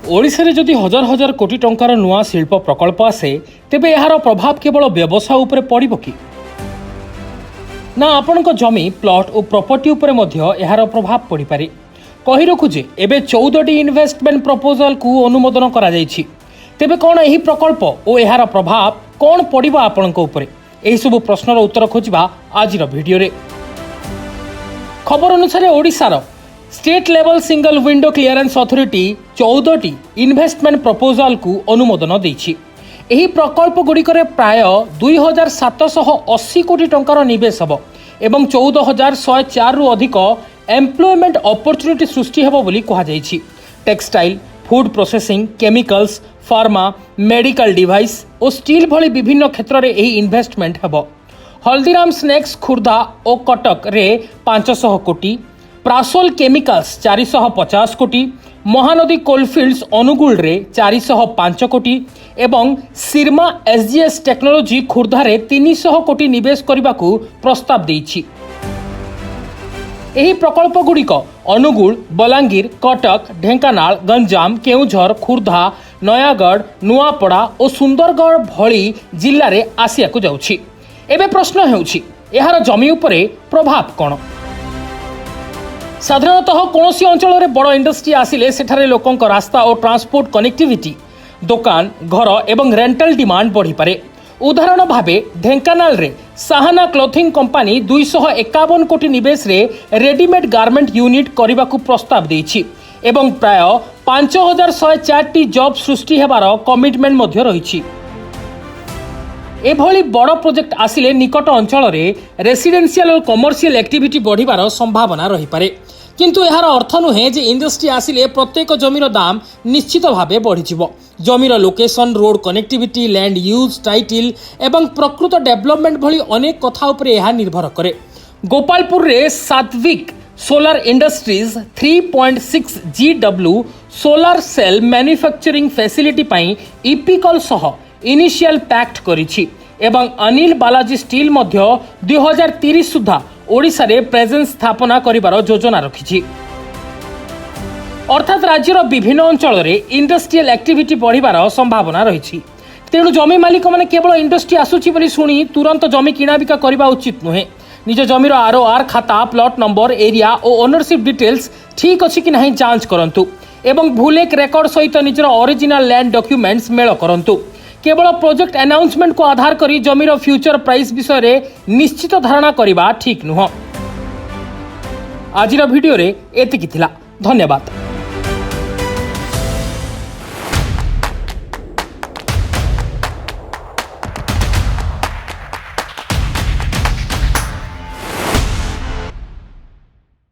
ओडिशा रे जदि हजार हजार कोटी टंकार नुआ शिल्प प्रकल्प आसे तेबे यार प्रभाव केवल व्यवसाय उपरे पड़िबो कि ना आपणक जमी प्लॉट और प्रॉपर्टी उपरे मध्य यार प्रभाव पड़ी पारे। कहि रखु जे एबे 14टी इन्वेस्टमेंट प्रपोजल को अनुमोदन करा जायछि। तेबे कोन एही प्रकल्प और यार प्रभाव कोन पड़िबो आपणक उपरे एही सब प्रश्नर उत्तर खोजिबा आजिर भिडियो रे। खबर अनुसार ओडिशार state level single window clearance authority 14टी इन्वेस्टमेंट प्रपोजल को अनुमोदन देछि। एही प्रकल्प गुड़िकरे प्राय 2780 कोटी टंकार निवेश हब एवं 14104 रु अधिक एम्प्लॉयमेंट अपॉर्चुनिटी सृष्टि हेबो बोली कहा जायछि। Textile, food processing, chemicals, pharma, medical device और स्टील भली विभिन्न क्षेत्र में एही इन्वेस्टमेंट हेबो। हल्दीराम स्नैक्स खुर्दा और कटक रे 500 कोटी, प्रासोल केमिकल्स 450 कोटी, महानदी कोलफिल्ड्स अनुगुल रे 405 कोटी एवं सिरमा एसजीएस टेक्नोलोजी खुर्दा रे 300 कोटी निवेश करने को प्रस्ताव देछि। एही प्रकल्प गुड़िक अनुगुल, बलांगीर, कटक, ढेंकानाल, गंजाम, केउझर, खुर्दा, नयागढ़, नुआपड़ा और सुंदरगढ़ भली जिल्ला रे आसिया को जाउछि। एबे प्रश्न हेउछि एहार जमी उपरे प्रभाव कोन? साधारणतः कौनसी अंचल में बड़ इंडस्ट्री आसिले सेठारे लोकंक रास्ता और ट्रांसपोर्ट कनेक्टिविटी, दुकान, घर एवं रेंटल डिमांड बढ़ी पारे। उदाहरण भावे ढेंकानाल रे साहाना क्लोथिंग कंपनी 251 कोटी निवेश रे रेडीमेड गारमेंट यूनिट करने को प्रस्ताव देछि एवं प्राय 5104 जॉब सृष्टि हेबार कमिटमेंट मध्य रहिछि। एभली बड़ प्रोजेक्ट आसिले निकट अंचल में रेसिडेंशियल और कमर्शियल एक्टिविटी बढ़िबार संभावना रही पारे। किंतु यार अर्थ नुहे जे इंडस्ट्री आसिले प्रत्येक जमीर दाम निश्चित भावे बढ़िजिवो। जमीर location, road connectivity, land use title एवं प्रकृत डेवलपमेंट भली अनेक कथा उपरे यह निर्भर करे। गोपालपुर रे Satvik solar industries 3.6 GW solar cell manufacturing facility पई इपिकल सह इनिशियल पैक्ट करिछि एवं अनिल बालाजी स्टील मध्य 2030 सुधा ओडिशा रे प्रेजेंस स्थापना करिवार योजना रखिछि। अर्थात राज्यर विभिन्न अंचल रे इंडस्ट्रियल एक्टिविटी बढ़िबार संभावना रहिछि। तेणु जमी मालिक माने केवल इंडस्ट्री आसुछि बोली शुणी तुरंत जमी किणाबिका करबा उचित नुहे। निज जमीर आरओआर खाता, प्लॉट नंबर, एरिया और ओनरशिप डिटेल्स ठीक अछि कि नहीं जांच करंतु एवं भूलेख रेकर्ड सहित निजर ओरिजिनल लैंड डॉक्यूमेंट्स मेल करंतु। केवल प्रोजेक्ट अनाउंसमेंट को आधार करी जमीर फ्यूचर प्राइस विषय रे निश्चित धारणा करिबा ठीक नुह। आजिर भिडियो रे एतिकी थिला। धन्यवाद।